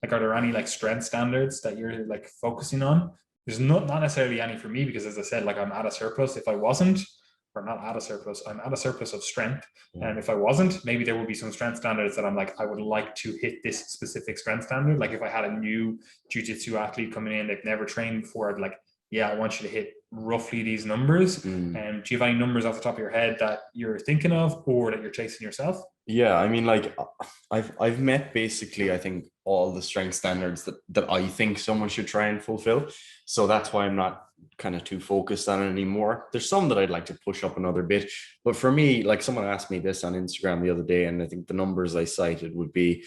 Like, are there any like strength standards that you're like focusing on? There's not necessarily any for me because, as I said, like I'm at a surplus. If I wasn't, or not at a surplus, I'm at a surplus of strength. And if I wasn't, maybe there will be some strength standards that I'm like, I would like to hit this specific strength standard. Like if I had a new jiu-jitsu athlete coming in, they've never trained before, I'd like, yeah, I want you to hit roughly these numbers. And do you have any numbers off the top of your head that you're thinking of or that you're chasing yourself? Yeah, I mean, like I've met basically, I think, all the strength standards that I think someone should try and fulfill. So that's why I'm not kind of too focused on it anymore. There's some that I'd like to push up another bit, but for me, like someone asked me this on Instagram the other day, and I think the numbers I cited would be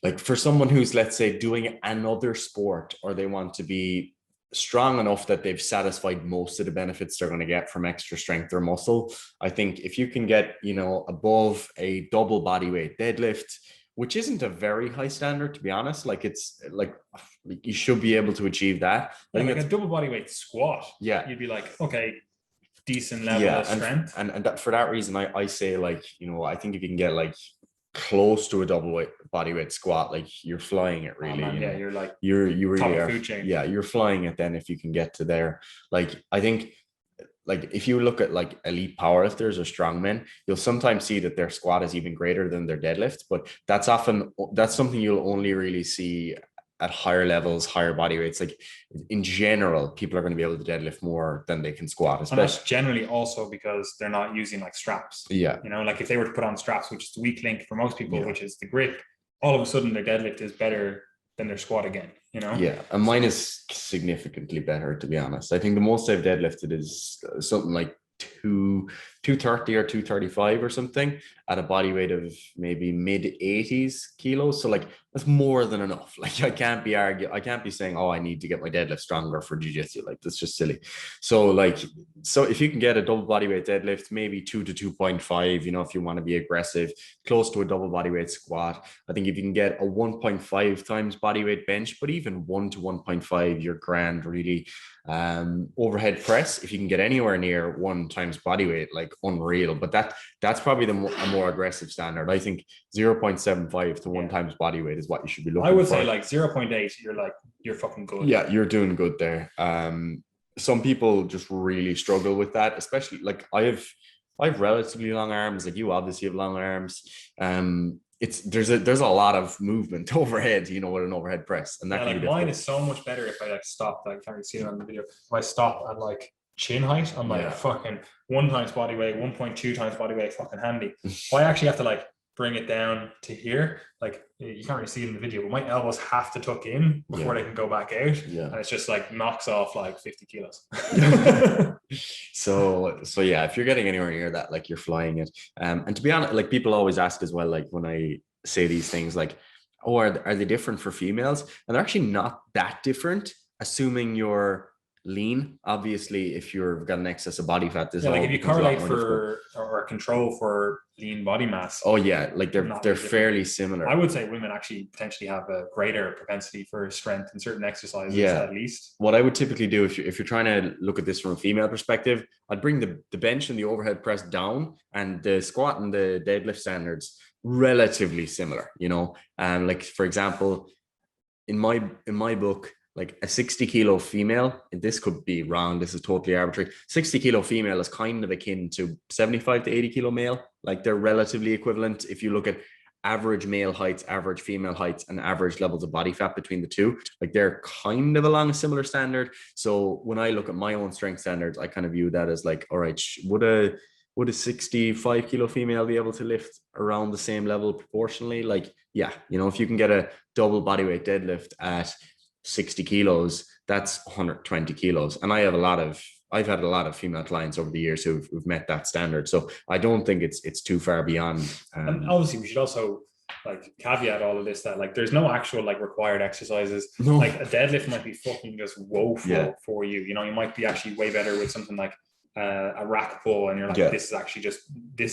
like for someone who's, let's say, doing another sport, or they want to be strong enough that they've satisfied most of the benefits they're going to get from extra strength or muscle. I think if you can get, above a double body weight deadlift, which isn't a very high standard, to be honest, like it's like you should be able to achieve that. I think like a double body weight squat. Yeah. You'd be like, okay, decent level of strength. And that, for that reason, I say, like, I think if you can get like close to a double body weight squat, like you're flying it, really. You're like, you really are. Food chain. Yeah, you're flying it then if you can get to there. Like I think, like if you look at like elite powerlifters or strongmen, you'll sometimes see that their squat is even greater than their deadlift, but that's something you'll only really see at higher levels, higher body weights. Like in general, people are going to be able to deadlift more than they can squat. And that's generally also because they're not using like straps. Yeah. Like if they were to put on straps, which is the weak link for most people, which is the grip, all of a sudden their deadlift is better than their squat again, Yeah, and mine is significantly better, to be honest. I think the most I've deadlifted is something like 230 or 235 or something at a body weight of maybe mid 80s kilos. So like that's more than enough. Like I can't be saying, oh, I need to get my deadlift stronger for jiu-jitsu. Like that's just silly. So if you can get a double body weight deadlift, maybe 2 to 2.5, if you want to be aggressive, close to a double body weight squat. I think if you can get a 1.5 times body weight bench, but even 1 to 1.5, you're grand, really. Overhead press, if you can get anywhere near 1 times body weight, like unreal. But that's probably a more aggressive standard. I think 0.75 to 1 times body weight is what you should be looking for. I would say like 0.8, you're fucking good. Yeah, you're doing good there. Some people just really struggle with that, especially like I have relatively long arms. Like you obviously have long arms. There's a lot of movement overhead, with an overhead press, and that can be mine is so much better if I like stop. Like, can't see it on the video. If I stop at like chin height, I'm like fucking 1 times body weight, 1.2 times body weight, fucking handy. If I actually have to like bring it down to here, like you can't really see it in the video, but my elbows have to tuck in before they can go back out, and it's just like knocks off like 50 kilos. So yeah, if you're getting anywhere near that, like you're flying it. And to be honest, like people always ask as well, like when I say these things, like, oh, are they different for females? And they're actually not that different, assuming you're lean. Obviously, if you've got an excess of body fat, like if you correlate for or control for lean body mass. Oh yeah, like they're fairly similar. I would say women actually potentially have a greater propensity for strength in certain exercises, at least. What I would typically do if you're trying to look at this from a female perspective, I'd bring the bench and the overhead press down, and the squat and the deadlift standards relatively similar. Like for example, in my book, like a 60 kilo female, and this could be wrong, this is totally arbitrary, 60 kilo female is kind of akin to 75 to 80 kilo male. Like they're relatively equivalent. If you look at average male heights, average female heights, and average levels of body fat between the two, like they're kind of along a similar standard. So when I look at my own strength standards, I kind of view that as like, all right, would a 65 kilo female be able to lift around the same level proportionally? Like, yeah, if you can get a double body weight deadlift at 60 kilos, that's 120 kilos. And I've had a lot of female clients over the years who've met that standard. So I don't think it's too far beyond. And obviously we should also like caveat all of this, that like there's no actual like required exercises. Like a deadlift might be fucking just woeful for you. You might be actually way better with something like a rack pull, and you're like, Yeah. this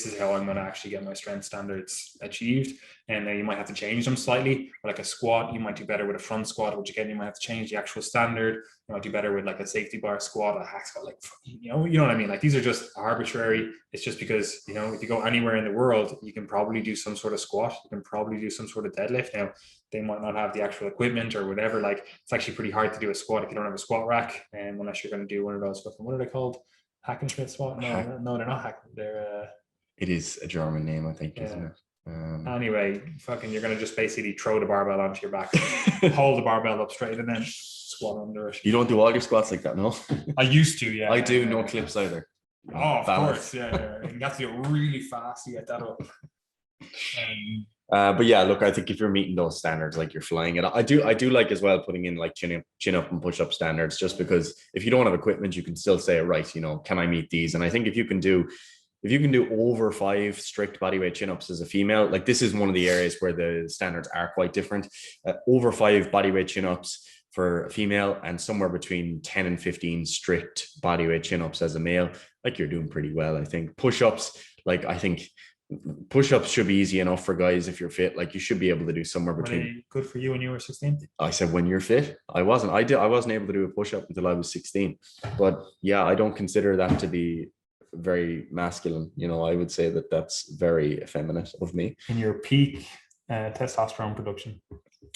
is how I'm going to actually get my strength standards achieved. And then you might have to change them slightly. Or like a squat, you might do better with a front squat, which again, you might have to change the actual standard. You might do better with like a safety bar squat, a hack squat, like, you know what I mean? Like these are just arbitrary. It's just because, you know, if you go anywhere in the world, you can probably do some sort of squat. You can probably do some sort of deadlift. Now, they might not have the actual equipment or whatever. Like it's actually pretty hard to do a squat if you don't have a squat rack. And unless you're going to do one of those, what are they called? Hack and Schmidt squat? No, they're not hack. They're it is a German name, I think, yeah. isn't it? Anyway, you're gonna just basically throw the barbell onto your back, hold the barbell up straight, and then squat under it. You don't do all your squats like that, no? I used to, yeah. I do, no clips either. Oh, of course, yeah. You have to do it really fast to get that up. But yeah, look, I think if you're meeting those standards, like you're flying it. I do like as well putting in like chin up and push up standards, just because if you don't have equipment, you can still say, right, you know, can I meet these? And I think if you can do over 5 strict bodyweight chin-ups as a female, like this is one of the areas where the standards are quite different. Over 5 bodyweight chin-ups for a female, and somewhere between 10 and 15 strict bodyweight chin-ups as a male, like you're doing pretty well. I think push-ups, like I think push-ups should be easy enough for guys if you're fit. Like you should be able to do somewhere between. Good for you when you were 16? I said when you're fit. I wasn't able to do a push-up until I was 16. But yeah, I don't consider that to be very masculine. You know, I would say that that's very effeminate of me. In your peak testosterone production?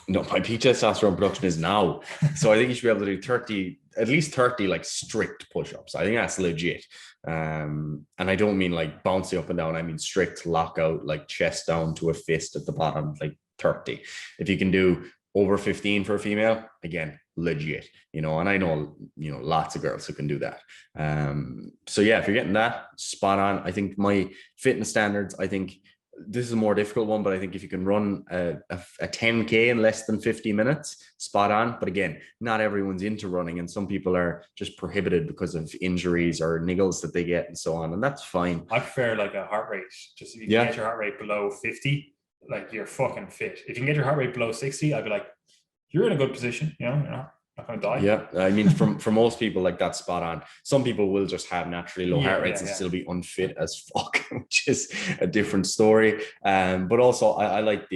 No, my peak testosterone production is now. So I think you should be able to do at least 30 like strict push-ups. I think that's legit. And I don't mean like bouncing up and down. I mean strict lockout, like chest down to a fist at the bottom, like 30. If you can do over 15 for a female, again, legit, you know, and I know, you know, lots of girls who can do that. So yeah, if you're getting that, spot on. I think my fitness standards, I think this is a more difficult one, but I think if you can run a 10K in less than 50 minutes, spot on. But again, not everyone's into running, and some people are just prohibited because of injuries or niggles that they get and so on. And that's fine. I prefer like a heart rate. Just if you can get your heart rate below 50, like you're fucking fit. If you can get your heart rate below 60, I'd be like, you're in a good position, you know, you're not gonna die. Yeah, I mean, for most people, like that's spot on. Some people will just have naturally low heart rates and still be unfit as fuck, which is a different story. But also, I like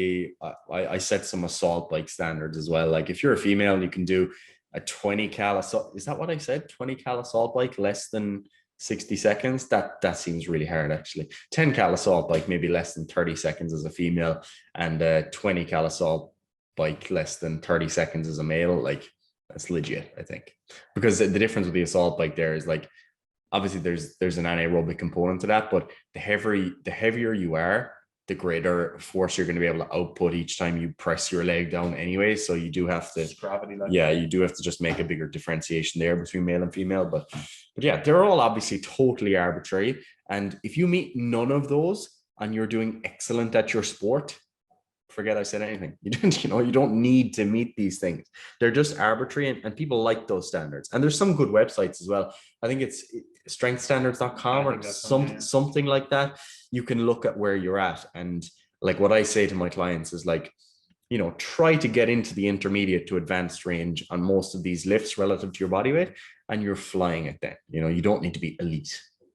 I set some assault bike standards as well. Like if you're a female and you can do a 20 cal assault, is that what I said? 20 cal assault bike less than 60 seconds. That seems really hard actually. 10 cal assault bike maybe less than 30 seconds as a female, and 20 cal assault bike less than 30 seconds as a male. Like that's legit, I think, because the difference with the assault bike there is like, obviously there's an anaerobic component to that, but the heavier you are, the greater force you're going to be able to output each time you press your leg down anyway. So you do have to, gravity, like you do have to just make a bigger differentiation there between male and female. But yeah, they're all obviously totally arbitrary. And if you meet none of those and you're doing excellent at your sport, forget I said anything. You don't need to meet these things. They're just arbitrary, and people like those standards. And there's some good websites as well. I think it's strengthstandards.com or something like that. You can look at where you're at. And like what I say to my clients is like, you know, try to get into the intermediate to advanced range on most of these lifts relative to your body weight, and you're flying it then. You know, you don't need to be elite.